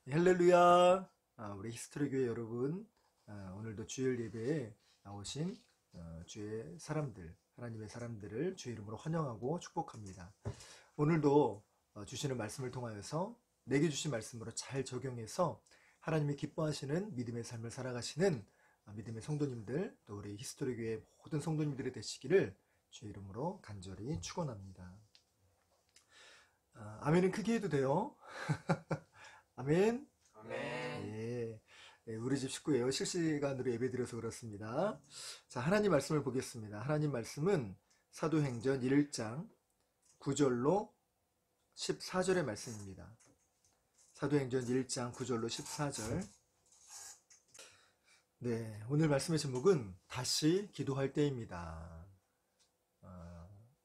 할렐루야. 우리 히스토리 교회 여러분, 오늘도 주일 예배에 나오신 주의 사람들, 하나님의 사람들을 주의 이름으로 환영하고 축복합니다. 오늘도 주시는 말씀을 통하여서 내게 주신 말씀으로 잘 적용해서 하나님이 기뻐하시는 믿음의 삶을 살아가시는 믿음의 성도님들, 또 우리 히스토리 교회 모든 성도님들이 되시기를 주의 이름으로 간절히 축원합니다. 아멘은 크게 해도 돼요. 아멘. 아멘. 예, 우리 집 식구예요. 실시간으로 예배드려서 그렇습니다. 자, 하나님 말씀을 보겠습니다. 하나님 말씀은 사도행전 1장 9절로 14절의 말씀입니다. 사도행전 1장 9절로 14절. 네, 오늘 말씀의 제목은 다시 기도할 때입니다.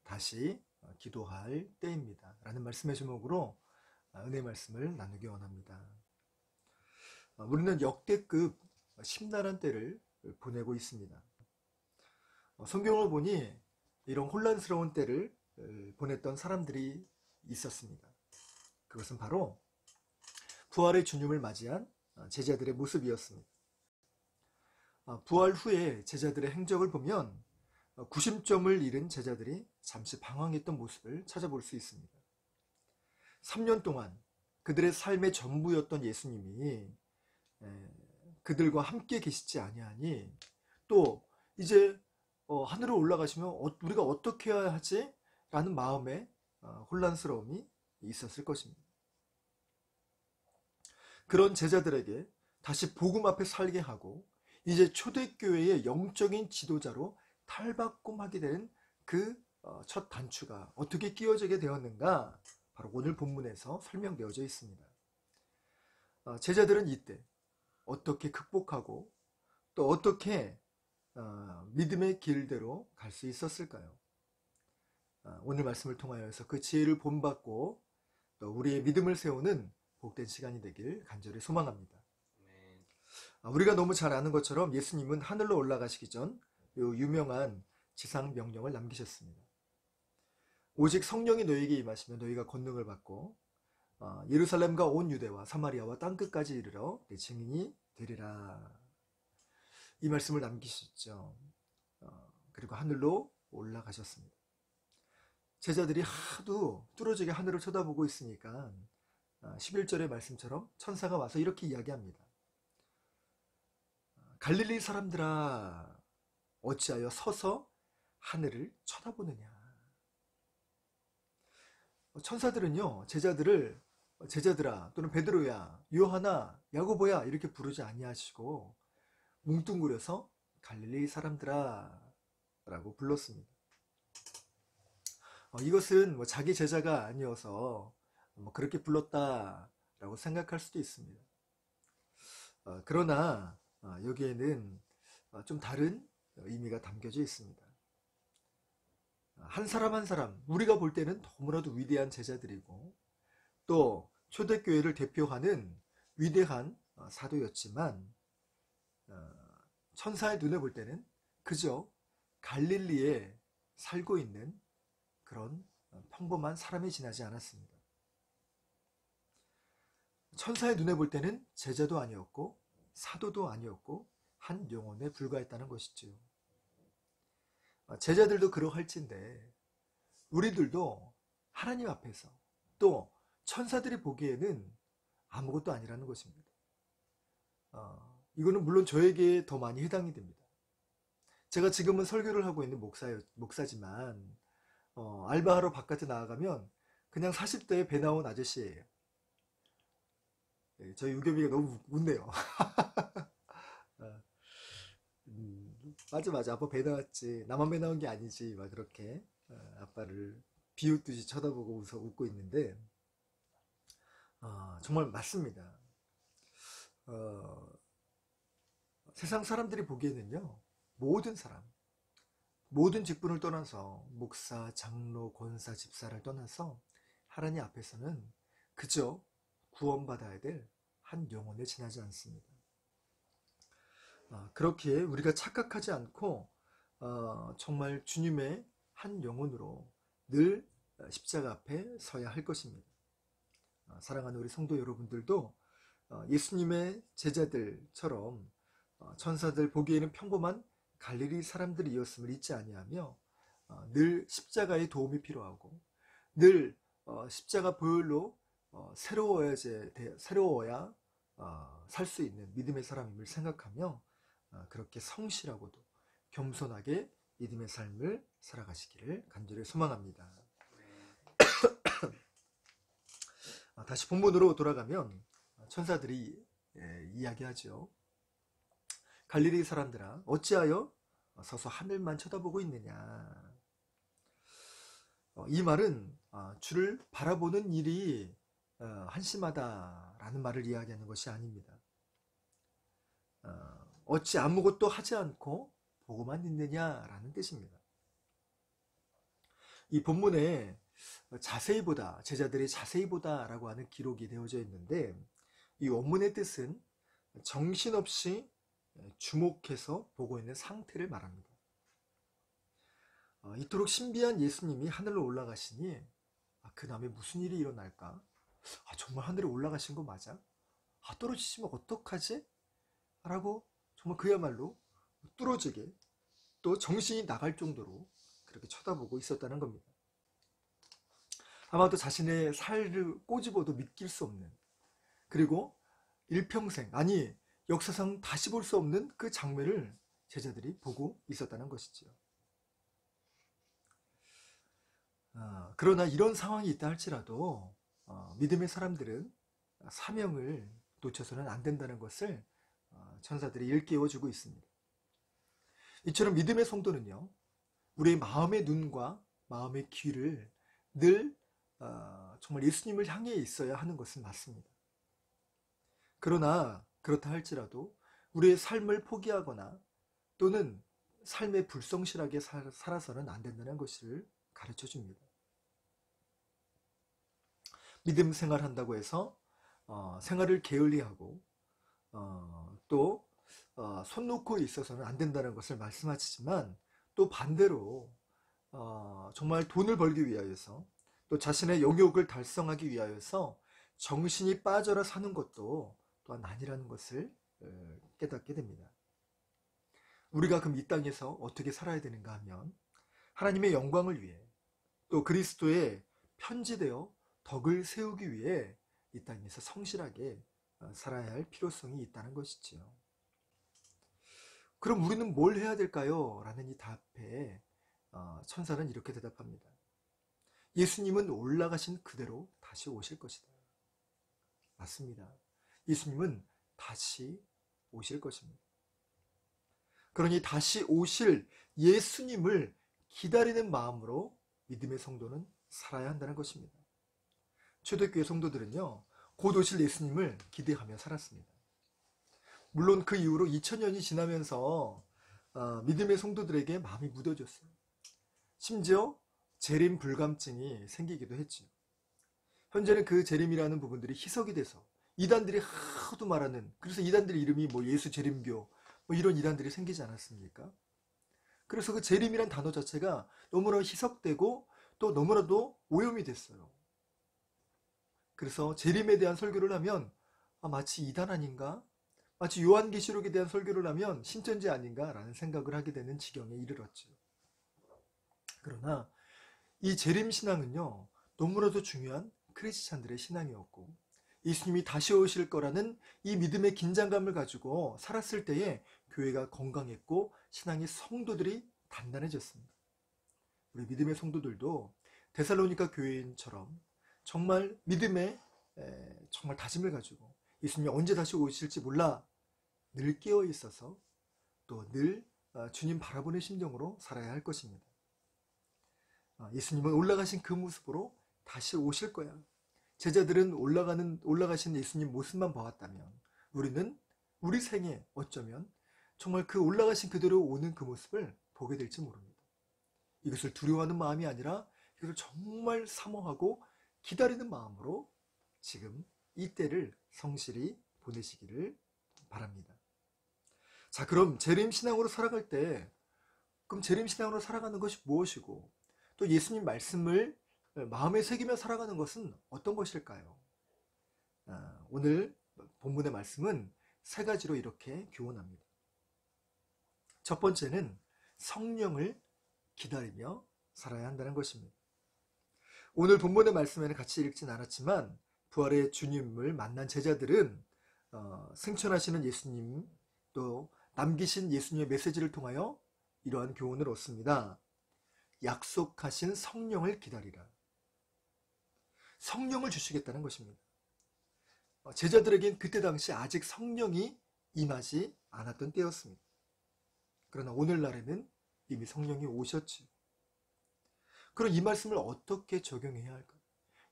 다시 기도할 때입니다. 라는 말씀의 제목으로 은혜의 말씀을 나누기 원합니다. 우리는 역대급 심란한 때를 보내고 있습니다. 성경을 보니 이런 혼란스러운 때를 보냈던 사람들이 있었습니다. 그것은 바로 부활의 주님을 맞이한 제자들의 모습이었습니다. 부활 후에 제자들의 행적을 보면 구심점을 잃은 제자들이 잠시 방황했던 모습을 찾아볼 수 있습니다. 3년 동안 그들의 삶의 전부였던 예수님이 그들과 함께 계시지 아니하니 또 이제 하늘로 올라가시면 우리가 어떻게 해야 하지? 라는 마음에 혼란스러움이 있었을 것입니다. 그런 제자들에게 다시 복음 앞에 살게 하고 이제 초대교회의 영적인 지도자로 탈바꿈하게 된 그 첫 단추가 어떻게 끼워지게 되었는가? 바로 오늘 본문에서 설명되어져 있습니다. 제자들은 이때 어떻게 극복하고 또 어떻게 믿음의 길대로 갈 수 있었을까요? 오늘 말씀을 통하여서 그 지혜를 본받고 또 우리의 믿음을 세우는 복된 시간이 되길 간절히 소망합니다. 우리가 너무 잘 아는 것처럼 예수님은 하늘로 올라가시기 전 유명한 지상 명령을 남기셨습니다. 오직 성령이 너희에게 임하시면 너희가 권능을 받고 예루살렘과 온 유대와 사마리아와 땅끝까지 이르러 내 증인이 되리라. 이 말씀을 남기셨죠. 그리고 하늘로 올라가셨습니다. 제자들이 하도 뚫어지게 하늘을 쳐다보고 있으니까 11절의 말씀처럼 천사가 와서 이렇게 이야기합니다. 갈릴리 사람들아, 어찌하여 서서 하늘을 쳐다보느냐. 천사들은요, 제자들아 또는 베드로야, 요한아, 야고보야 이렇게 부르지 아니하시고 뭉뚱그려서 갈릴리 사람들아 라고 불렀습니다. 이것은 자기 제자가 아니어서 그렇게 불렀다라고 생각할 수도 있습니다. 그러나 여기에는 좀 다른 의미가 담겨져 있습니다. 한 사람 한 사람, 우리가 볼 때는 너무나도 위대한 제자들이고 또 초대교회를 대표하는 위대한 사도였지만 천사의 눈에 볼 때는 그저 갈릴리에 살고 있는 그런 평범한 사람이 지나지 않았습니다. 천사의 눈에 볼 때는 제자도 아니었고 사도도 아니었고 한 영혼에 불과했다는 것이지요. 제자들도 그러할진데 우리들도 하나님 앞에서 또 천사들이 보기에는 아무것도 아니라는 것입니다. 이거는 물론 저에게 더 많이 해당이 됩니다. 제가 지금은 설교를 하고 있는 목사지만 알바하러 바깥에 나아가면 그냥 40대에 배 나온 아저씨예요. 저희 유겸이가 너무 웃네요. 맞아 아빠 배 나왔지, 나만 배 나온 게 아니지, 막 그렇게 아빠를 비웃듯이 쳐다보고 웃고 있는데 정말 맞습니다. 세상 사람들이 보기에는요, 모든 사람, 모든 직분을 떠나서 목사, 장로, 권사, 집사를 떠나서 하나님 앞에서는 그저 구원받아야 될 한 영혼에 지나지 않습니다. 그렇게 우리가 착각하지 않고 정말 주님의 한 영혼으로 늘 십자가 앞에 서야 할 것입니다. 사랑하는 우리 성도 여러분들도 예수님의 제자들처럼 천사들 보기에는 평범한 갈릴리 사람들이었음을 잊지 아니하며 늘 십자가의 도움이 필요하고 늘 십자가 보혈로 새로워야 살 수 있는 믿음의 사람임을 생각하며 그렇게 성실하고도 겸손하게 믿음의 삶을 살아가시기를 간절히 소망합니다. 다시 본문으로 돌아가면 천사들이 이야기하죠. 갈릴리 사람들아 어찌하여 서서 하늘만 쳐다보고 있느냐. 이 말은 주를 바라보는 일이 한심하다라는 말을 이야기하는 것이 아닙니다. 어찌 아무것도 하지 않고 보고만 있느냐라는 뜻입니다. 이 본문에 자세히 보다, 제자들이 자세히 보다라고 하는 기록이 되어져 있는데 이 원문의 뜻은 정신없이 주목해서 보고 있는 상태를 말합니다. 이토록 신비한 예수님이 하늘로 올라가시니 그 다음에 무슨 일이 일어날까? 정말 하늘에 올라가신 거 맞아? 떨어지시면 어떡하지? 라고 정말 그야말로 뚫어지게 또 정신이 나갈 정도로 그렇게 쳐다보고 있었다는 겁니다. 아마도 자신의 살을 꼬집어도 믿길 수 없는, 그리고 일평생, 아니 역사상 다시 볼 수 없는 그 장면을 제자들이 보고 있었다는 것이지요. 그러나 이런 상황이 있다 할지라도 믿음의 사람들은 사명을 놓쳐서는 안 된다는 것을 천사들이 일깨워주고 있습니다. 이처럼 믿음의 성도는요, 우리의 마음의 눈과 마음의 귀를 늘 정말 예수님을 향해 있어야 하는 것은 맞습니다. 그러나 그렇다 할지라도 우리의 삶을 포기하거나 또는 삶에 불성실하게 살아서는 안 된다는 것을 가르쳐 줍니다. 믿음 생활한다고 해서 생활을 게을리하고 또 손 놓고 있어서는 안 된다는 것을 말씀하시지만 또 반대로 정말 돈을 벌기 위하여서 또 자신의 영역을 달성하기 위하여서 정신이 빠져라 사는 것도 또한 아니라는 것을 깨닫게 됩니다. 우리가 그럼 이 땅에서 어떻게 살아야 되는가 하면 하나님의 영광을 위해 또 그리스도의 편지되어 덕을 세우기 위해 이 땅에서 성실하게 살아야 할 필요성이 있다는 것이지요. 그럼 우리는 뭘 해야 될까요? 라는 이 답에 천사는 이렇게 대답합니다. 예수님은 올라가신 그대로 다시 오실 것이다. 맞습니다. 예수님은 다시 오실 것입니다. 그러니 다시 오실 예수님을 기다리는 마음으로 믿음의 성도는 살아야 한다는 것입니다. 초대교회 성도들은요, 곧 오실 예수님을 기대하며 살았습니다. 물론 그 이후로 2000년이 지나면서 믿음의 성도들에게 마음이 무뎌졌어요. 심지어 재림 불감증이 생기기도 했죠. 현재는 그 재림이라는 부분들이 희석이 돼서 이단들이 하도 말하는, 그래서 이단들의 이름이 예수 재림교 이런 이단들이 생기지 않았습니까? 그래서 그 재림이란 단어 자체가 너무나 희석되고 또 너무나도 오염이 됐어요. 그래서 재림에 대한 설교를 하면 마치 이단 아닌가? 마치 요한계시록에 대한 설교를 하면 신천지 아닌가? 라는 생각을 하게 되는 지경에 이르렀죠. 그러나 이 재림신앙은요, 너무나도 중요한 크리스찬들의 신앙이었고 예수님이 다시 오실 거라는 이 믿음의 긴장감을 가지고 살았을 때에 교회가 건강했고 신앙의 성도들이 단단해졌습니다. 우리 믿음의 성도들도 데살로니가 교회인처럼 정말 믿음의 정말 다짐을 가지고 예수님이 언제 다시 오실지 몰라 늘 깨어 있어서 또 늘 주님 바라보는 심정으로 살아야 할 것입니다. 예수님은 올라가신 그 모습으로 다시 오실 거야. 제자들은 올라가신 예수님 모습만 보았다면 우리는 우리 생에 어쩌면 정말 그 올라가신 그대로 오는 그 모습을 보게 될지 모릅니다. 이것을 두려워하는 마음이 아니라 이것을 정말 사모하고 기다리는 마음으로 지금 이때를 성실히 보내시기를 바랍니다. 자, 그럼 재림신앙으로 살아갈 때 그럼 재림신앙으로 살아가는 것이 무엇이고 또 예수님 말씀을 마음에 새기며 살아가는 것은 어떤 것일까요? 오늘 본문의 말씀은 세 가지로 이렇게 교훈합니다. 첫 번째는 성령을 기다리며 살아야 한다는 것입니다. 오늘 본문의 말씀에는 같이 읽진 않았지만 부활의 주님을 만난 제자들은 승천하시는 예수님 또 남기신 예수님의 메시지를 통하여 이러한 교훈을 얻습니다. 약속하신 성령을 기다리라. 성령을 주시겠다는 것입니다. 제자들에겐 그때 당시 아직 성령이 임하지 않았던 때였습니다. 그러나 오늘날에는 이미 성령이 오셨지. 그럼 이 말씀을 어떻게 적용해야 할까요?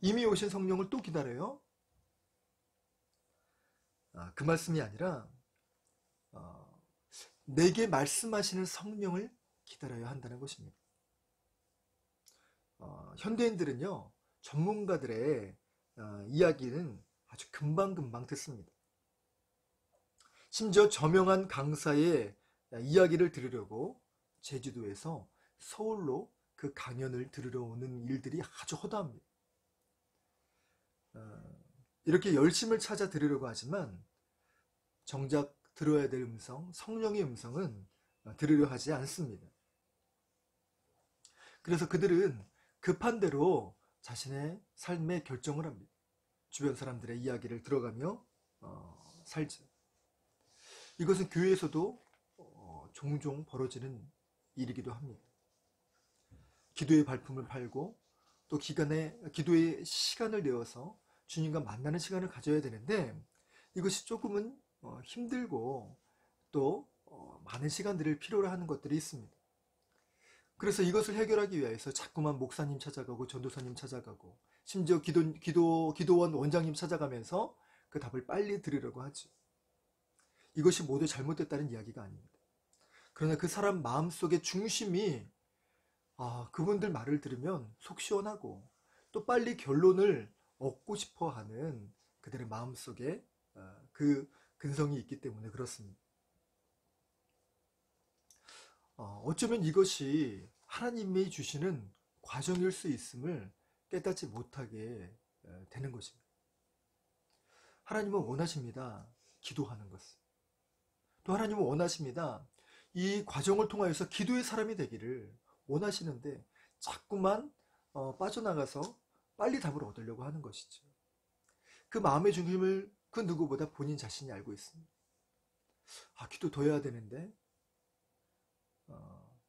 이미 오신 성령을 또 기다려요? 그 말씀이 아니라 내게 말씀하시는 성령을 기다려야 한다는 것입니다. 현대인들은요, 전문가들의 이야기는 아주 금방금방 듣습니다. 심지어 저명한 강사의 이야기를 들으려고 제주도에서 서울로 그 강연을 들으러 오는 일들이 아주 허다합니다. 이렇게 열심을 찾아 들으려고 하지만 정작 들어야 될 음성, 성령의 음성은 들으려 하지 않습니다. 그래서 그들은 급한 대로 자신의 삶의 결정을 합니다. 주변 사람들의 이야기를 들어가며 살죠. 이것은 교회에서도 종종 벌어지는 일이기도 합니다. 기도의 발품을 팔고 또 기도의 시간을 내어서 주님과 만나는 시간을 가져야 되는데 이것이 조금은 힘들고 또 많은 시간들을 필요로 하는 것들이 있습니다. 그래서 이것을 해결하기 위해서 자꾸만 목사님 찾아가고 전도사님 찾아가고 심지어 기도원 원장님 찾아가면서 그 답을 빨리 들으려고 하죠. 이것이 모두 잘못됐다는 이야기가 아닙니다. 그러나 그 사람 마음속의 중심이 그분들 말을 들으면 속 시원하고 또 빨리 결론을 얻고 싶어하는 그들의 마음속에 그 근성이 있기 때문에 그렇습니다. 어쩌면 이것이 하나님이 주시는 과정일 수 있음을 깨닫지 못하게 되는 것입니다. 하나님은 원하십니다. 기도하는 것을. 또 하나님은 원하십니다. 이 과정을 통하여서 기도의 사람이 되기를 원하시는데 자꾸만 빠져나가서 빨리 답을 얻으려고 하는 것이죠. 그 마음의 중심을 그 누구보다 본인 자신이 알고 있습니다. 기도 더 해야 되는데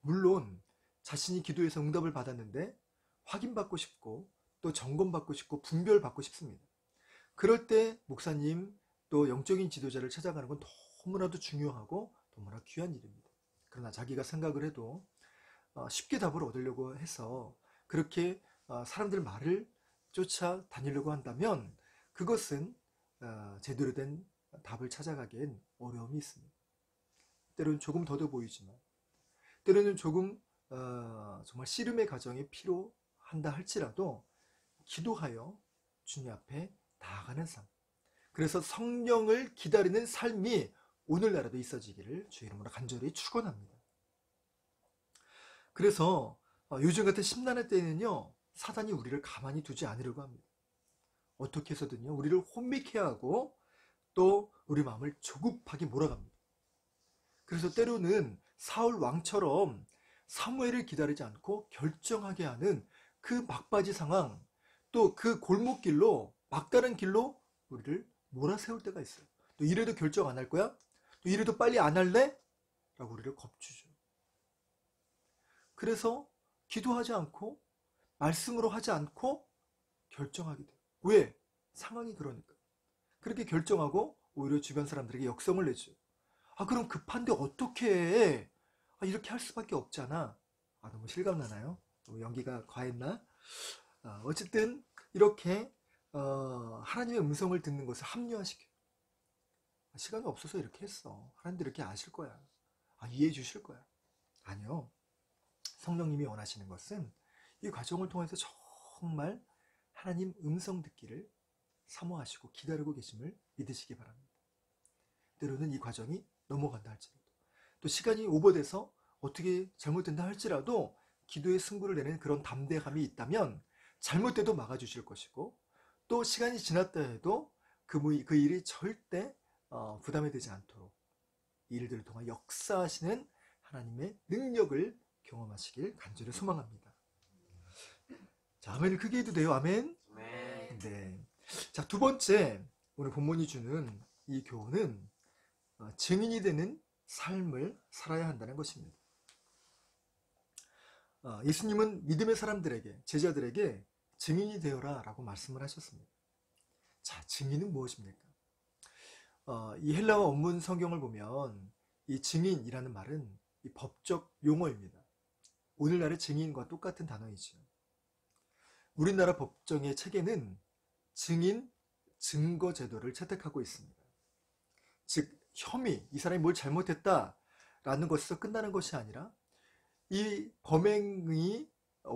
물론 자신이 기도해서 응답을 받았는데 확인받고 싶고 또 점검받고 싶고 분별받고 싶습니다. 그럴 때 목사님 또 영적인 지도자를 찾아가는 건 너무나도 중요하고 너무나 귀한 일입니다. 그러나 자기가 생각을 해도 쉽게 답을 얻으려고 해서 그렇게 사람들 말을 쫓아다니려고 한다면 그것은 제대로 된 답을 찾아가기엔 어려움이 있습니다. 때로는 조금 더뎌 보이지만 때로는 조금 정말 씨름의 과정이 필요한다 할지라도 기도하여 주님 앞에 나아가는 삶, 그래서 성령을 기다리는 삶이 오늘날에도 있어지기를 주의 이름으로 간절히 축원합니다. 그래서 요즘 같은 심란할 때는요, 사단이 우리를 가만히 두지 않으려고 합니다. 어떻게 해서든요 우리를 혼미케 하고 또 우리 마음을 조급하게 몰아갑니다. 그래서 때로는 사울 왕처럼 사무엘을 기다리지 않고 결정하게 하는 그 막바지 상황, 또 그 골목길로 막다른 길로 우리를 몰아세울 때가 있어요. 또 이래도 결정 안 할 거야? 또 이래도 빨리 안 할래? 라고 우리를 겁주죠. 그래서 기도하지 않고 말씀으로 하지 않고 결정하게 돼요. 왜? 상황이 그러니까. 그렇게 결정하고 오히려 주변 사람들에게 역성을 내죠. 그럼 급한데 어떻게 해? 이렇게 할 수밖에 없잖아. 너무 실감나나요? 너무 연기가 과했나? 어쨌든 이렇게 하나님의 음성을 듣는 것을 합리화시켜요. 시간이 없어서 이렇게 했어. 하나님도 이렇게 아실 거야. 이해해 주실 거야. 아니요. 성령님이 원하시는 것은 이 과정을 통해서 정말 하나님 음성 듣기를 사모하시고 기다리고 계심을 믿으시기 바랍니다. 때로는 이 과정이 넘어간다 할지라도, 또 시간이 오버돼서 어떻게 잘못된다 할지라도 기도의 승부를 내는 그런 담대함이 있다면 잘못돼도 막아주실 것이고, 또 시간이 지났다 해도 그 일이 절대 부담이 되지 않도록 이 일들을 통해 역사하시는 하나님의 능력을 경험하시길 간절히 소망합니다. 자, 아멘을 크게 해도 돼요. 아멘. 네. 자, 두 번째, 오늘 본문이 주는 이 교훈은 증인이 되는 삶을 살아야 한다는 것입니다. 예수님은 믿음의 사람들에게, 제자들에게 증인이 되어라 라고 말씀을 하셨습니다. 자, 증인은 무엇입니까? 이 헬라어 원문 성경을 보면 이 증인이라는 말은 이 법적 용어입니다. 오늘날의 증인과 똑같은 단어이죠. 우리나라 법정의 체계는 증인, 증거 제도를 채택하고 있습니다. 즉, 혐의, 이 사람이 뭘 잘못했다라는 것에서 끝나는 것이 아니라 이 범행이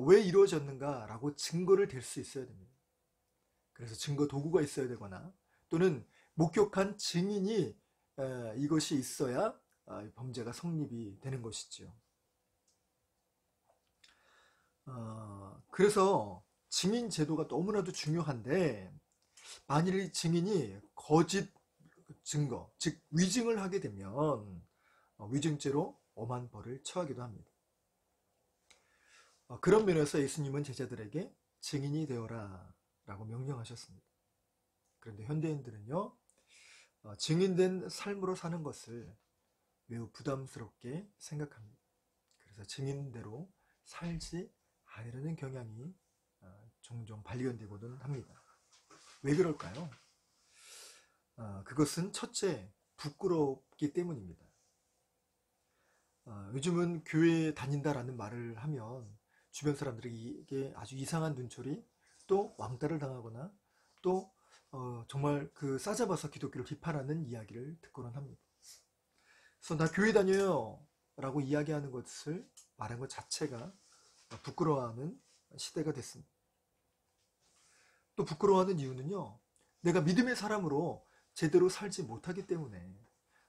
왜 이루어졌는가라고 증거를 댈 수 있어야 됩니다. 그래서 증거 도구가 있어야 되거나 또는 목격한 증인이 이것이 있어야 범죄가 성립이 되는 것이죠. 그래서 증인 제도가 너무나도 중요한데 만일 이 증인이 거짓 증거, 즉 위증을 하게 되면 위증죄로 엄한 벌을 처하기도 합니다. 그런 면에서 예수님은 제자들에게 증인이 되어라 라고 명령하셨습니다. 그런데 현대인들은요, 증인된 삶으로 사는 것을 매우 부담스럽게 생각합니다. 그래서 증인대로 살지 않으려는 경향이 종종 발견되고는 합니다. 왜 그럴까요? 그것은 첫째, 부끄럽기 때문입니다. 요즘은 교회에 다닌다라는 말을 하면 주변 사람들이 이게 아주 이상한 눈초리, 또 왕따를 당하거나 또 정말 그 싸잡아서 기독교를 비판하는 이야기를 듣고는 합니다. 그래서 나 교회 다녀요 라고 이야기하는 것을 말한 것 자체가 부끄러워하는 시대가 됐습니다. 또 부끄러워하는 이유는요, 내가 믿음의 사람으로 제대로 살지 못하기 때문에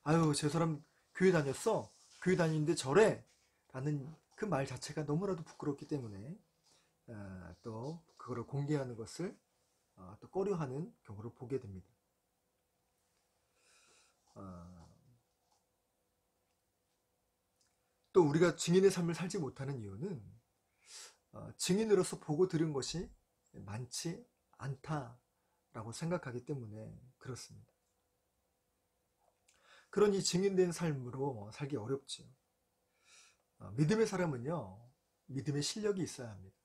아유, 저 사람 교회 다녔어? 교회 다니는데 저래? 라는 그 말 자체가 너무나도 부끄럽기 때문에 또 그거를 공개하는 것을 또 꺼려하는 경우를 보게 됩니다. 또 우리가 증인의 삶을 살지 못하는 이유는 증인으로서 보고 들은 것이 많지 않다라고 생각하기 때문에 그렇습니다. 그러니 증인된 삶으로 살기 어렵지요. 믿음의 사람은요, 믿음의 실력이 있어야 합니다.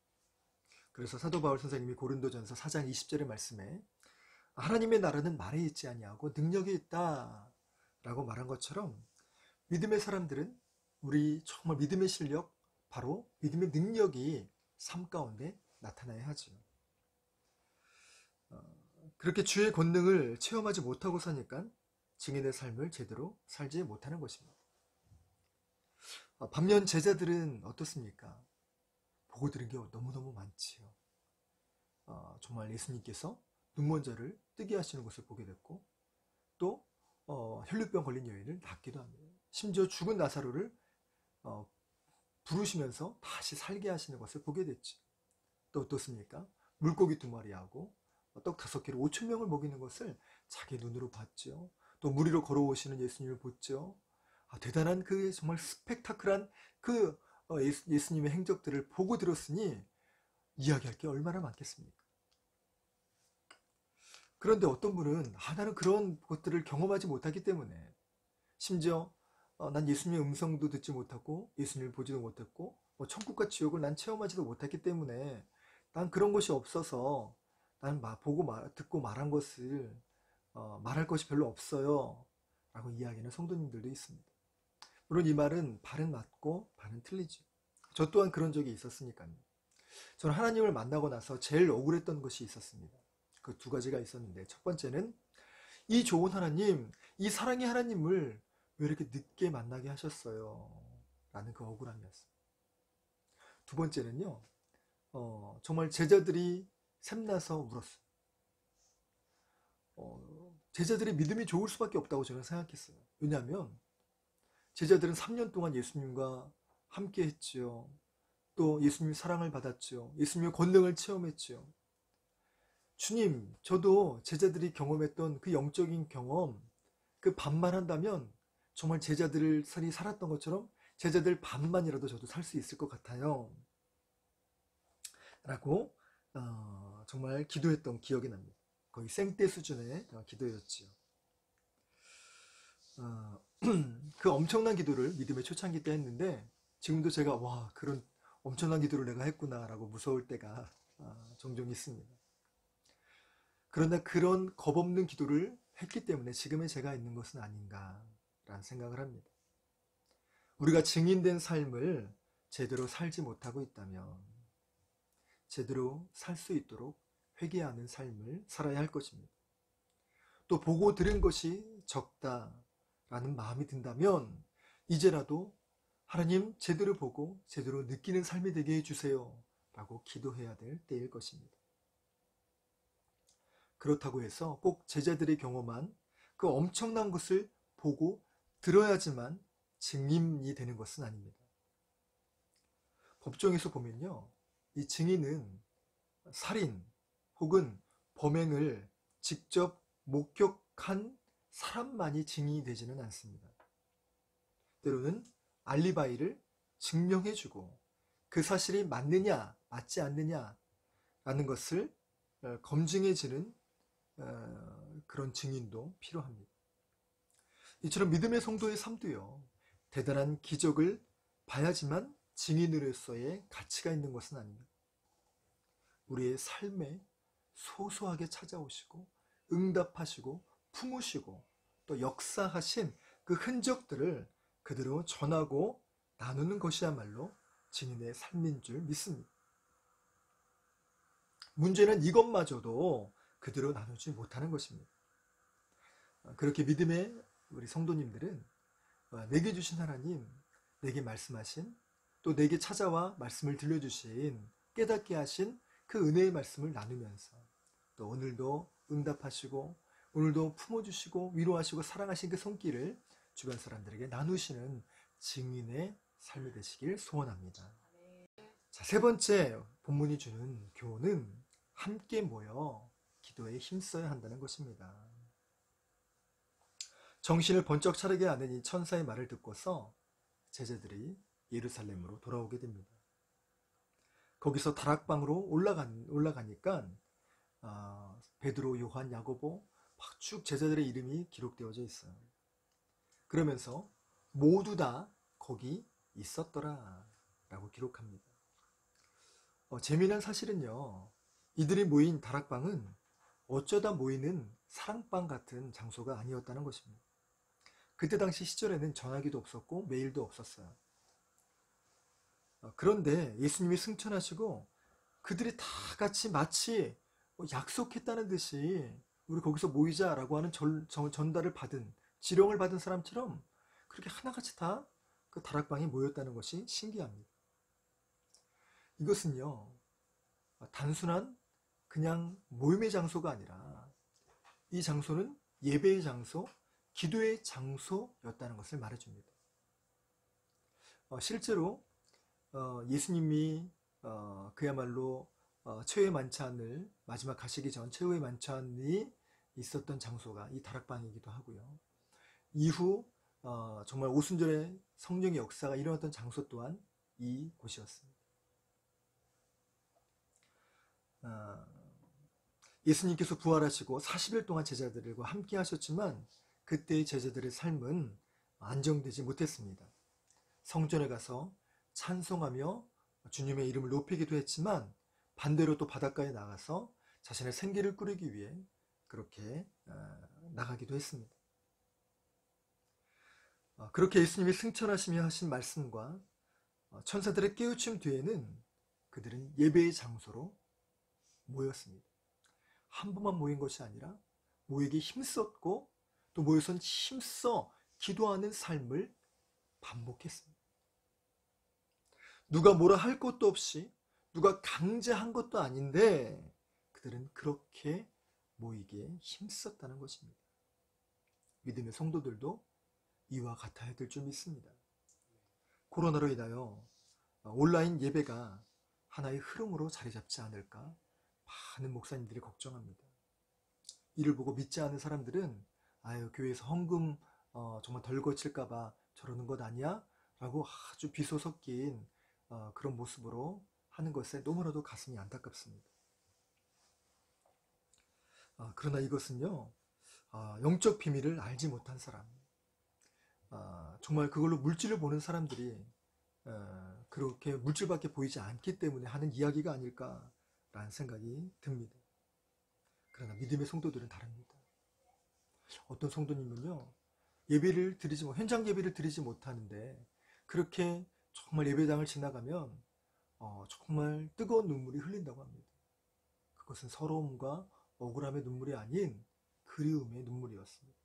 그래서 사도 바울 선생님이 고린도전서 4장 20절의 말씀에 하나님의 나라는 말에 있지 아니하고 능력이 있다 라고 말한 것처럼 믿음의 사람들은 우리 정말 믿음의 실력, 바로 믿음의 능력이 삶 가운데 나타나야 하죠. 그렇게 주의 권능을 체험하지 못하고 사니까 증인의 삶을 제대로 살지 못하는 것입니다. 반면 제자들은 어떻습니까? 보고 들은 게 너무너무 많지요. 정말 예수님께서 눈먼저를 뜨게 하시는 것을 보게 됐고 또 혈류병 걸린 여인을 낫기도 합니다. 심지어 죽은 나사로를 부르시면서 다시 살게 하시는 것을 보게 됐죠. 또 어떻습니까? 물고기 2마리하고 떡 5개로 5,000명을 먹이는 것을 자기 눈으로 봤죠. 또 물 위로 걸어오시는 예수님을 봤죠. 대단한 그 정말 스펙타클한 그 예수님의 행적들을 보고 들었으니 이야기할 게 얼마나 많겠습니까? 그런데 어떤 분은 나는 그런 것들을 경험하지 못하기 때문에 심지어 난 예수님의 음성도 듣지 못하고 예수님을 보지도 못했고 천국과 지옥을 난 체험하지도 못했기 때문에 난 그런 것이 없어서 난 듣고 말한 것을 말할 것이 별로 없어요 라고 이야기하는 성도님들도 있습니다. 물론 이 말은 반은 맞고 반은 틀리죠. 저 또한 그런 적이 있었으니까요. 저는 하나님을 만나고 나서 제일 억울했던 것이 있었습니다. 그 2가지가 있었는데 첫 번째는 이 좋은 하나님, 이 사랑의 하나님을 왜 이렇게 늦게 만나게 하셨어요? 라는 그 억울함이었어요. 두 번째는요, 정말 제자들이 샘나서 울었어요. 제자들이 믿음이 좋을 수밖에 없다고 저는 생각했어요. 왜냐하면 제자들은 3년 동안 예수님과 함께 했지요. 또 예수님의 사랑을 받았죠. 예수님의 권능을 체험했죠. 주님, 저도 제자들이 경험했던 그 영적인 경험, 그 반만 한다면 정말 제자들이 살았던 것처럼 제자들 반만이라도 저도 살 수 있을 것 같아요. 라고 정말 기도했던 기억이 납니다. 거의 생떼 수준의 기도였지요. 그 엄청난 기도를 믿음의 초창기 때 했는데 지금도 제가 와, 그런 엄청난 기도를 내가 했구나 라고 무서울 때가 종종 있습니다. 그러나 그런 겁없는 기도를 했기 때문에 지금의 제가 있는 것은 아닌가라는 생각을 합니다. 우리가 증인된 삶을 제대로 살지 못하고 있다면 제대로 살 수 있도록 회개하는 삶을 살아야 할 것입니다. 또 보고 들은 것이 적다라는 마음이 든다면 이제라도 하나님 제대로 보고 제대로 느끼는 삶이 되게 해주세요 라고 기도해야 될 때일 것입니다. 그렇다고 해서 꼭 제자들이 경험한 그 엄청난 것을 보고 들어야지만 증인이 되는 것은 아닙니다. 법정에서 보면요, 이 증인은 살인 혹은 범행을 직접 목격한 사람만이 증인이 되지는 않습니다. 때로는 알리바이를 증명해주고 그 사실이 맞느냐 맞지 않느냐라는 것을 검증해주는 그런 증인도 필요합니다. 이처럼 믿음의 성도의 삶도요, 대단한 기적을 봐야지만 증인으로서의 가치가 있는 것은 아닙니다. 우리의 삶에 소소하게 찾아오시고 응답하시고 품으시고 또 역사하신 그 흔적들을 그대로 전하고 나누는 것이야말로 증인의 삶인 줄 믿습니다. 문제는 이것마저도 그대로 나누지 못하는 것입니다. 그렇게 믿음의 우리 성도님들은 내게 주신 하나님, 내게 말씀하신, 또 내게 찾아와 말씀을 들려주신, 깨닫게 하신 그 은혜의 말씀을 나누면서 또 오늘도 응답하시고 오늘도 품어주시고 위로하시고 사랑하신 그 손길을 주변 사람들에게 나누시는 증인의 삶이 되시길 소원합니다. 자, 세 번째 본문이 주는 교훈은 함께 모여 기도에 힘써야 한다는 것입니다. 정신을 번쩍 차리게 하는 이 천사의 말을 듣고서 제자들이 예루살렘으로 돌아오게 됩니다. 거기서 다락방으로 올라가니까 베드로, 요한, 야고보 막 쭉 제자들의 이름이 기록되어져 있어요. 그러면서 모두 다 거기 있었더라 라고 기록합니다. 재미난 사실은요, 이들이 모인 다락방은 어쩌다 모이는 사랑방 같은 장소가 아니었다는 것입니다. 그때 당시 시절에는 전화기도 없었고 메일도 없었어요. 그런데 예수님이 승천하시고 그들이 다 같이 마치 약속했다는 듯이 우리 거기서 모이자라고 하는 전달을 받은, 지령을 받은 사람처럼 그렇게 하나같이 다 그 다락방에 모였다는 것이 신기합니다. 이것은요, 단순한 그냥 모임의 장소가 아니라 이 장소는 예배의 장소, 기도의 장소였다는 것을 말해줍니다. 실제로 예수님이 그야말로 최후의 만찬을 마지막 가시기 전 최후의 만찬이 있었던 장소가 이 다락방이기도 하고요. 이후 정말 오순절의 성령의 역사가 일어났던 장소 또한 이 곳이었습니다. 예수님께서 부활하시고 40일 동안 제자들과 함께 하셨지만 그때의 제자들의 삶은 안정되지 못했습니다. 성전에 가서 찬송하며 주님의 이름을 높이기도 했지만 반대로 또 바닷가에 나가서 자신의 생계를 꾸리기 위해 그렇게 나가기도 했습니다. 그렇게 예수님이 승천하시며 하신 말씀과 천사들의 깨우침 뒤에는 그들은 예배의 장소로 모였습니다. 한 번만 모인 것이 아니라 모이기 힘썼고 또 모여서 힘써 기도하는 삶을 반복했습니다. 누가 뭐라 할 것도 없이 누가 강제한 것도 아닌데 그들은 그렇게 모이기에 힘썼다는 것입니다. 믿음의 성도들도 이와 같아야 될 줄 믿습니다. 코로나로 인하여 온라인 예배가 하나의 흐름으로 자리 잡지 않을까 많은 목사님들이 걱정합니다. 이를 보고 믿지 않은 사람들은 아유, 교회에서 헌금 정말 덜 거칠까봐 저러는 것 아니야? 라고 아주 비소 섞인 그런 모습으로 하는 것에 너무나도 가슴이 안타깝습니다. 그러나 이것은요, 영적 비밀을 알지 못한 사람, 정말 그걸로 물질을 보는 사람들이 그렇게 물질밖에 보이지 않기 때문에 하는 이야기가 아닐까라는 생각이 듭니다. 그러나 믿음의 성도들은 다릅니다. 어떤 성도님은요, 현장 예배를 드리지 못하는데 그렇게 정말 예배당을 지나가면 정말 뜨거운 눈물이 흘린다고 합니다. 그것은 서러움과 억울함의 눈물이 아닌 그리움의 눈물이었습니다.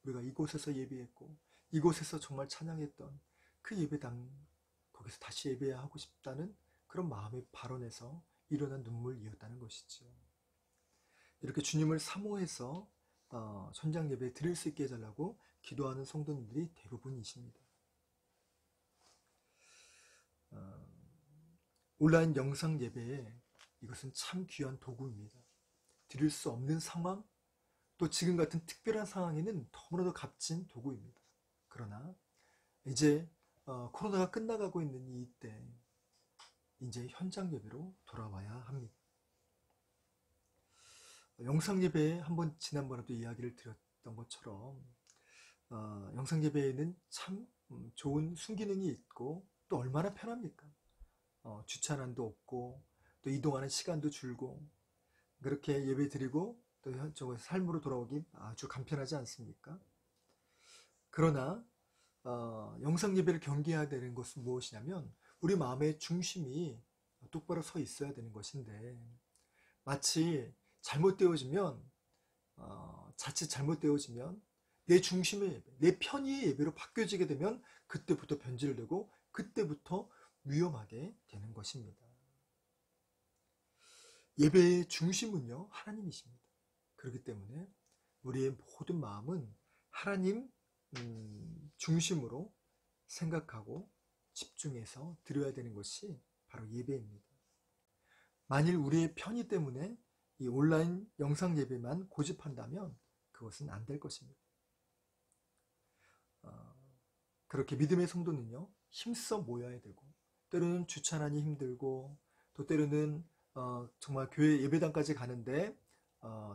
우리가 이곳에서 예배했고 이곳에서 정말 찬양했던 그 예배당, 거기서 다시 예배하고 싶다는 그런 마음의 발언에서 일어난 눈물이었다는 것이죠. 이렇게 주님을 사모해서 현장 예배 드릴 수 있게 해달라고 기도하는 성도님들이 대부분이십니다. 온라인 영상 예배에 이것은 참 귀한 도구입니다. 드릴 수 없는 상황, 또 지금 같은 특별한 상황에는 너무나도 값진 도구입니다. 그러나 이제 코로나가 끝나가고 있는 이때 이제 현장 예배로 돌아와야 합니다. 영상 예배에 한번 지난번에도 이야기를 드렸던 것처럼 영상 예배에는 참 좋은 순기능이 있고 또 얼마나 편합니까? 주차난도 없고 또 이동하는 시간도 줄고 그렇게 예배 드리고 또 삶으로 돌아오기 아주 간편하지 않습니까? 그러나 영상 예배를 경계해야 되는 것은 무엇이냐면 우리 마음의 중심이 똑바로 서 있어야 되는 것인데 마치 자칫 잘못되어지면 내 중심의 예배, 내 편의의 예배로 바뀌어지게 되면 그때부터 변질을 되고 그때부터 위험하게 되는 것입니다. 예배의 중심은요, 하나님이십니다. 그렇기 때문에 우리의 모든 마음은 하나님 중심으로 생각하고 집중해서 드려야 되는 것이 바로 예배입니다. 만일 우리의 편의 때문에 이 온라인 영상 예배만 고집한다면 그것은 안 될 것입니다. 그렇게 믿음의 성도는요, 힘써 모여야 되고 때로는 주차난이 힘들고 또 때로는 정말 교회 예배당까지 가는데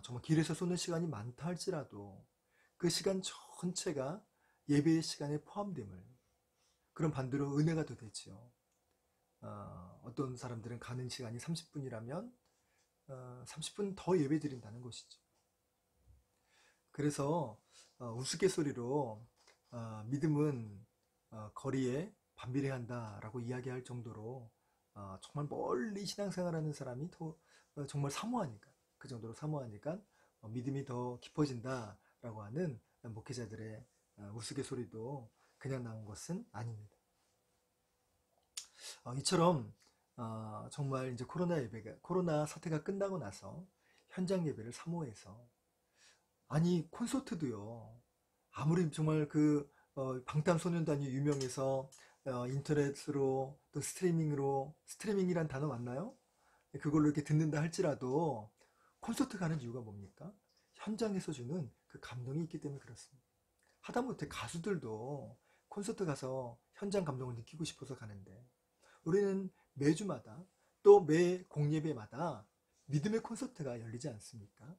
정말 길에서 쏘는 시간이 많다 할지라도 그 시간 전체가 예배의 시간에 포함됨을, 그럼 반대로 은혜가 더 되죠. 어떤 사람들은 가는 시간이 30분이라면 30분 더 예배 드린다는 것이죠. 그래서 우스갯소리로 믿음은 거리에 반비례한다 라고 이야기할 정도로 정말 멀리 신앙생활하는 사람이 정말 사모하니까, 그 정도로 사모하니까 믿음이 더 깊어진다 라고 하는 목회자들의 우스갯소리도 그냥 나온 것은 아닙니다. 이처럼 정말 이제 코로나 사태가 끝나고 나서 현장 예배를 사모해서, 아니 콘서트도요, 아무리 정말 방탄소년단이 유명해서 인터넷으로 또 스트리밍이란 단어 맞나요? 그걸로 이렇게 듣는다 할지라도 콘서트 가는 이유가 뭡니까? 현장에서 주는 그 감동이 있기 때문에 그렇습니다. 하다못해 가수들도 콘서트 가서 현장 감동을 느끼고 싶어서 가는데, 우리는 매주마다 또 매 공예배마다 믿음의 콘서트가 열리지 않습니까?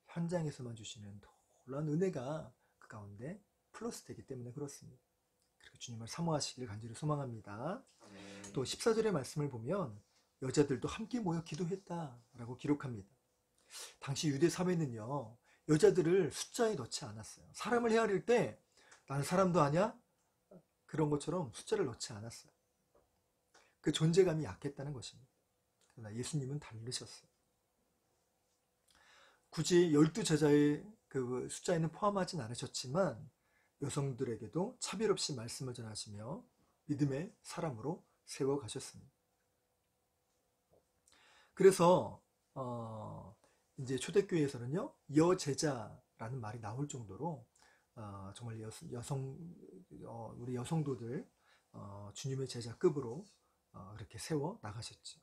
현장에서만 주시는 놀라운 은혜가 그 가운데 플러스 되기 때문에 그렇습니다. 그리고 주님을 사모하시길 간절히 소망합니다. 또 14절의 말씀을 보면 여자들도 함께 모여 기도했다라고 기록합니다. 당시 유대 사회는요, 여자들을 숫자에 넣지 않았어요. 사람을 헤아릴 때 나는 사람도 아냐? 그런 것처럼 숫자를 넣지 않았어요. 그 존재감이 약했다는 것입니다. 그러나 예수님은 다르셨어요. 굳이 12제자의 그 숫자에는 포함하진 않으셨지만 여성들에게도 차별 없이 말씀을 전하시며 믿음의 사람으로 세워가셨습니다. 그래서 이제 초대교회에서는요, 여제자라는 말이 나올 정도로 정말 우리 여성도들 주님의 제자급으로 그렇게 세워 나가셨죠.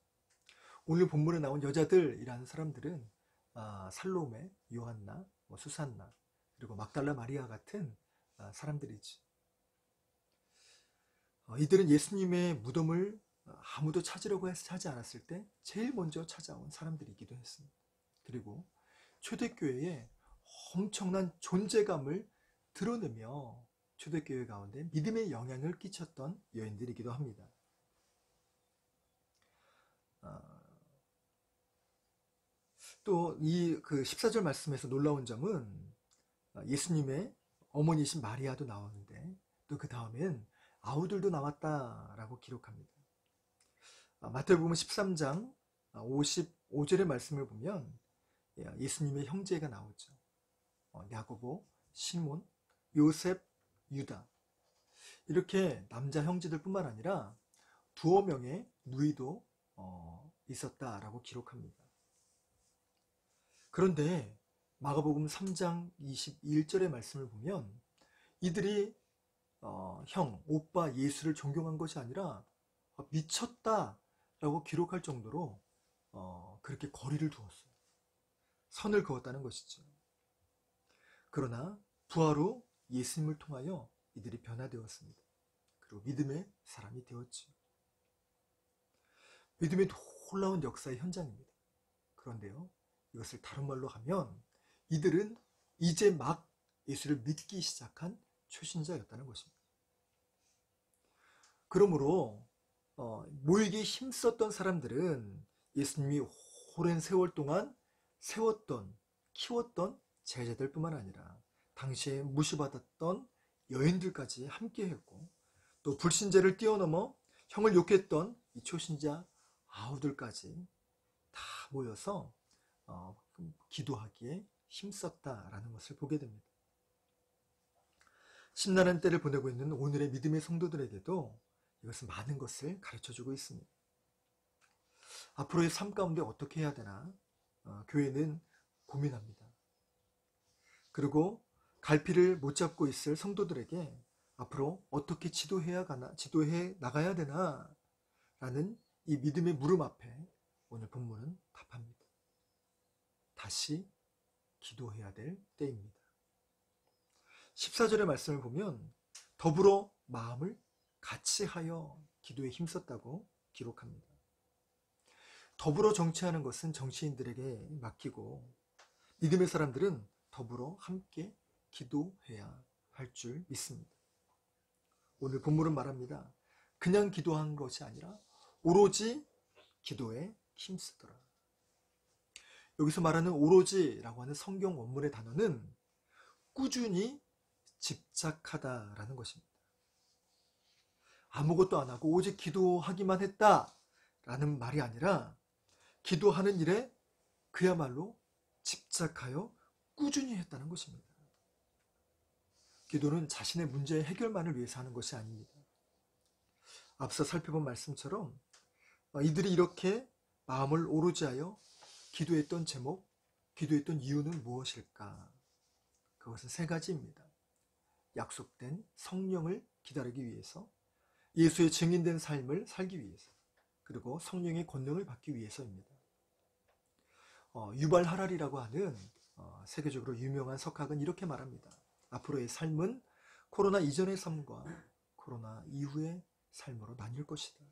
오늘 본문에 나온 여자들이라는 사람들은 살로메, 요한나, 수산나, 그리고 막달라 마리아 같은 사람들이지. 이들은 예수님의 무덤을 아무도 찾으려고 해서 찾지 않았을 때 제일 먼저 찾아온 사람들이기도 했습니다. 그리고 초대교회에 엄청난 존재감을 드러내며 초대교회 가운데 믿음의 영향을 끼쳤던 여인들이기도 합니다. 또 이 14절 말씀에서 놀라운 점은 예수님의 어머니이신 마리아도 나오는데 또 그 다음엔 아우들도 나왔다라고 기록합니다. 마태복음 13장 55절의 말씀을 보면 예수님의 형제가 나오죠. 야고보, 시몬, 요셉, 유다, 이렇게 남자 형제들 뿐만 아니라 두어 명의 누이도 있었다라고 기록합니다. 그런데 마가복음 3장 21절의 말씀을 보면 이들이 형, 오빠 예수를 존경한 것이 아니라 미쳤다라고 기록할 정도로 그렇게 거리를 두었어요. 선을 그었다는 것이죠. 그러나 부활 후 예수님을 통하여 이들이 변화되었습니다. 그리고 믿음의 사람이 되었죠. 믿음의 놀라운 역사의 현장입니다. 그런데요, 이것을 다른 말로 하면 이들은 이제 막 예수를 믿기 시작한 초신자였다는 것입니다. 그러므로 모이기에 힘썼던 사람들은 예수님이 오랜 세월 동안 세웠던, 키웠던 제자들 뿐만 아니라 당시에 무시받았던 여인들까지 함께했고, 또 불신자를 뛰어넘어 형을 욕했던 이 초신자 아우들까지 다 모여서 기도하기에 힘썼다라는 것을 보게 됩니다. 심란한 때를 보내고 있는 오늘의 믿음의 성도들에게도 이것은 많은 것을 가르쳐주고 있습니다. 앞으로의 삶 가운데 어떻게 해야 되나 교회는 고민합니다. 그리고 갈피를 못 잡고 있을 성도들에게 앞으로 어떻게 지도해 나가야 되나 라는 이 믿음의 물음 앞에 오늘 본문은 답합니다. 다시 기도해야 될 때입니다. 14절의 말씀을 보면 더불어 마음을 같이 하여 기도에 힘썼다고 기록합니다. 더불어 정치하는 것은 정치인들에게 맡기고 믿음의 사람들은 더불어 함께 기도해야 할 줄 믿습니다. 오늘 본문은 말합니다. 그냥 기도한 것이 아니라 오로지 기도에 힘쓰더라. 여기서 말하는 오로지라고 하는 성경 원문의 단어는 꾸준히 집착하다라는 것입니다. 아무것도 안 하고 오직 기도하기만 했다라는 말이 아니라 기도하는 일에 그야말로 집착하여 꾸준히 했다는 것입니다. 기도는 자신의 문제의 해결만을 위해서 하는 것이 아닙니다. 앞서 살펴본 말씀처럼 이들이 이렇게 마음을 오로지 하여 기도했던 제목, 기도했던 이유는 무엇일까? 그것은 세 가지입니다. 약속된 성령을 기다리기 위해서, 예수의 증인된 삶을 살기 위해서, 그리고 성령의 권능을 받기 위해서입니다. 유발 하랄이라고 하는 세계적으로 유명한 석학은 이렇게 말합니다. 앞으로의 삶은 코로나 이전의 삶과 코로나 이후의 삶으로 나뉠 것이다.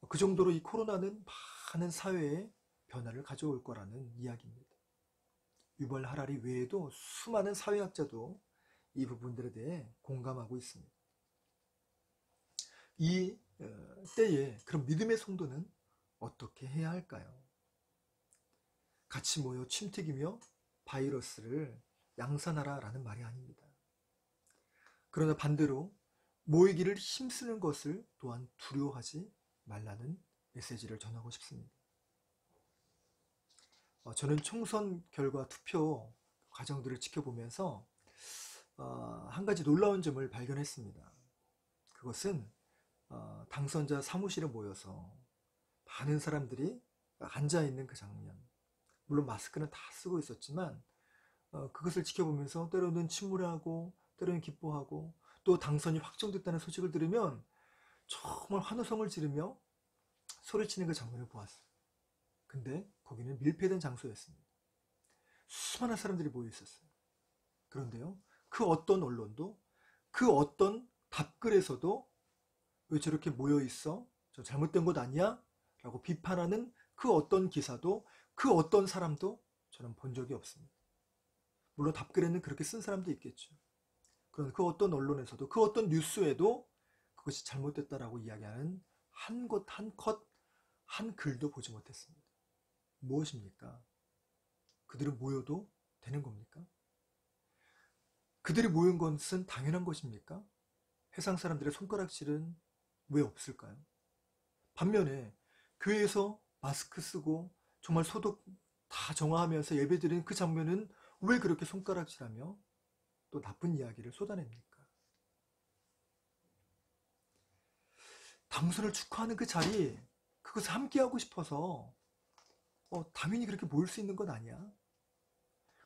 그 정도로 이 코로나는 많은 사회에 변화를 가져올 거라는 이야기입니다. 유발 하랄이 외에도 수많은 사회학자도 이 부분들에 대해 공감하고 있습니다. 이 때에 그럼 믿음의 성도는 어떻게 해야 할까요? 같이 모여 침튀기며 바이러스를 양산하라 라는 말이 아닙니다. 그러나 반대로 모이기를 힘쓰는 것을 또한 두려워하지 말라는 메시지를 전하고 싶습니다. 저는 총선 결과 투표 과정들을 지켜보면서 한 가지 놀라운 점을 발견했습니다. 그것은 당선자 사무실에 모여서 많은 사람들이 앉아있는 그 장면, 물론 마스크는 다 쓰고 있었지만 그것을 지켜보면서 때로는 침울해하고 때로는 기뻐하고 또 당선이 확정됐다는 소식을 들으면 정말 환호성을 지르며 소리치는 그 장면을 보았어요. 근데 거기는 밀폐된 장소였습니다. 수많은 사람들이 모여 있었어요. 그런데요, 그 어떤 언론도, 그 어떤 답글에서도 왜 저렇게 모여 있어? 저 잘못된 것 아니야? 라고 비판하는 그 어떤 기사도, 그 어떤 사람도 저는 본 적이 없습니다. 물론 답글에는 그렇게 쓴 사람도 있겠죠. 그런 그 어떤 언론에서도, 그 어떤 뉴스에도 그것이 잘못됐다라고 이야기하는 한 곳, 한 컷, 한 글도 보지 못했습니다. 무엇입니까? 그들은 모여도 되는 겁니까? 그들이 모인 것은 당연한 것입니까? 세상 사람들의 손가락질은 왜 없을까요? 반면에 교회에서 마스크 쓰고 정말 소독 다 정화하면서 예배드리는 그 장면은 왜 그렇게 손가락질하며 또 나쁜 이야기를 쏟아냅니까? 당선을 축하하는 그 자리, 그것을 함께하고 싶어서 당연히 그렇게 모일 수 있는 건 아니야.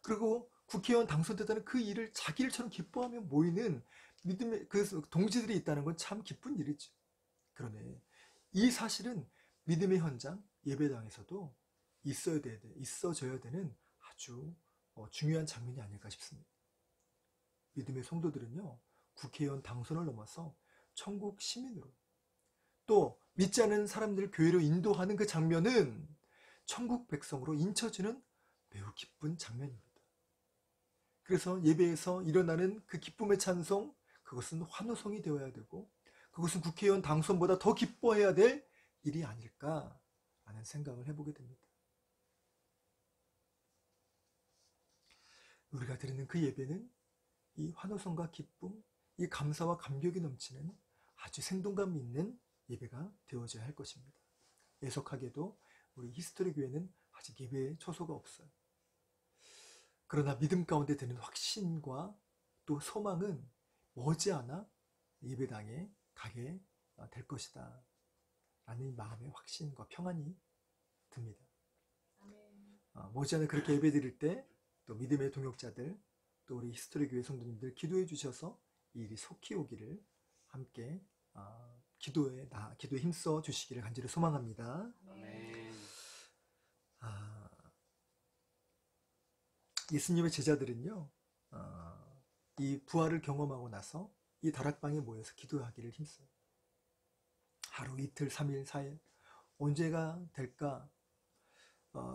그리고 국회의원 당선됐다는 그 일을 자기 일처럼 기뻐하며 모이는 믿음의 그 동지들이 있다는 건 참 기쁜 일이죠. 그러네. 이 사실은 믿음의 현장, 예배당에서도 있어져야 되는 아주 중요한 장면이 아닐까 싶습니다. 믿음의 성도들은요, 국회의원 당선을 넘어서 천국 시민으로, 또 믿지 않는 사람들을 교회로 인도하는 그 장면은 천국 백성으로 인쳐지는 매우 기쁜 장면입니다. 그래서 예배에서 일어나는 그 기쁨의 찬송, 그것은 환호성이 되어야 되고, 그것은 국회의원 당선보다 더 기뻐해야 될 일이 아닐까라는 생각을 해보게 됩니다. 우리가 드리는 그 예배는 이 환호성과 기쁨, 이 감사와 감격이 넘치는 아주 생동감 있는 예배가 되어져야 할 것입니다. 애석하게도 우리 히스토리 교회는 아직 예배에 처소가 없어요. 그러나 믿음 가운데 드는 확신과 또 소망은 머지않아 예배당에 가게 될 것이다 라는 마음의 확신과 평안이 듭니다. 머지않아 그렇게 예배 드릴 때 또 믿음의 동역자들, 또 우리 히스토리 교회 성도님들 기도해 주셔서 이 일이 속히 오기를 함께 기도에 힘써 주시기를 간절히 소망합니다. 예수님의 제자들은요, 이 부활을 경험하고 나서 이 다락방에 모여서 기도하기를 힘써요. 하루, 이틀, 3일, 4일 언제가 될까?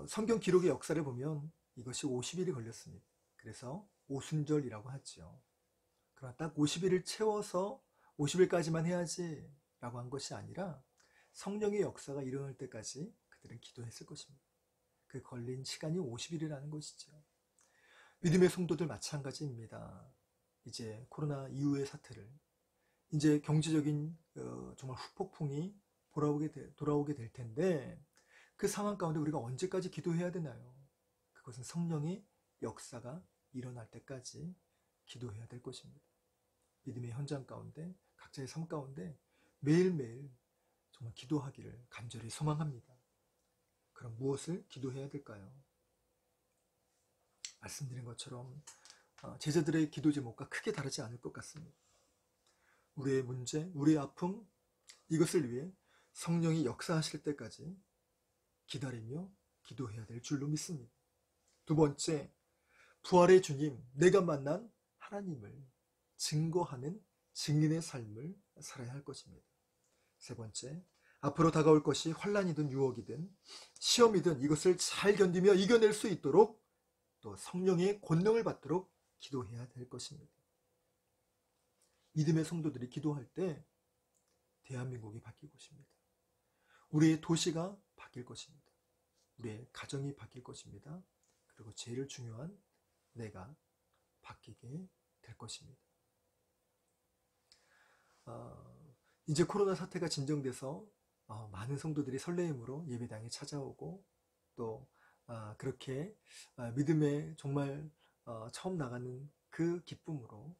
성경 기록의 역사를 보면 이것이 50일이 걸렸습니다. 그래서 오순절이라고 하죠. 그러나 딱 50일을 채워서 50일까지만 해야지 라고 한 것이 아니라 성령의 역사가 일어날 때까지 그들은 기도했을 것입니다. 그 걸린 시간이 50일이라는 것이죠. 믿음의 성도들 마찬가지입니다. 이제 코로나 이후의 사태를, 이제 경제적인 정말 후폭풍이 돌아오게 될 텐데 그 상황 가운데 우리가 언제까지 기도해야 되나요? 그것은 성령의 역사가 일어날 때까지 기도해야 될 것입니다. 믿음의 현장 가운데, 각자의 삶 가운데 매일매일 정말 기도하기를 간절히 소망합니다. 그럼 무엇을 기도해야 될까요? 말씀드린 것처럼 제자들의 기도 제목과 크게 다르지 않을 것 같습니다. 우리의 문제, 우리의 아픔, 이것을 위해 성령이 역사하실 때까지 기다리며 기도해야 될 줄로 믿습니다. 두 번째, 부활의 주님, 내가 만난 하나님을 증거하는 증인의 삶을 살아야 할 것입니다. 세 번째, 앞으로 다가올 것이 환난이든 유혹이든 시험이든 이것을 잘 견디며 이겨낼 수 있도록 또 성령의 권능을 받도록 기도해야 될 것입니다. 믿음의 성도들이 기도할 때 대한민국이 바뀔 것입니다. 우리의 도시가 바뀔 것입니다. 우리의 가정이 바뀔 것입니다. 그리고 제일 중요한 내가 바뀌게 될 것입니다. 이제 코로나 사태가 진정돼서 많은 성도들이 설레임으로 예배당에 찾아오고 또 그렇게 믿음에 정말 처음 나가는 그 기쁨으로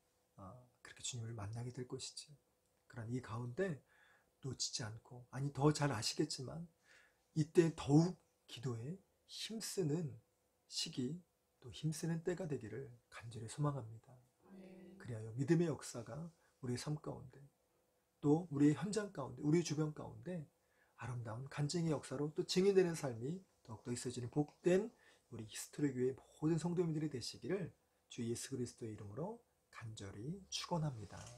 그렇게 주님을 만나게 될 것이죠. 그러나 이 가운데 놓치지 않고, 아니 더 잘 아시겠지만 이때 더욱 기도에 힘쓰는 시기, 또 힘쓰는 때가 되기를 간절히 소망합니다. 그리하여 믿음의 역사가 우리의 삶 가운데, 또 우리의 현장 가운데, 우리의 주변 가운데 아름다운 간증의 역사로 또 증인되는 삶이 더욱더 있어지는 복된 우리 히스토리 교회 모든 성도님들이 되시기를 주 예수 그리스도의 이름으로 간절히 축원합니다.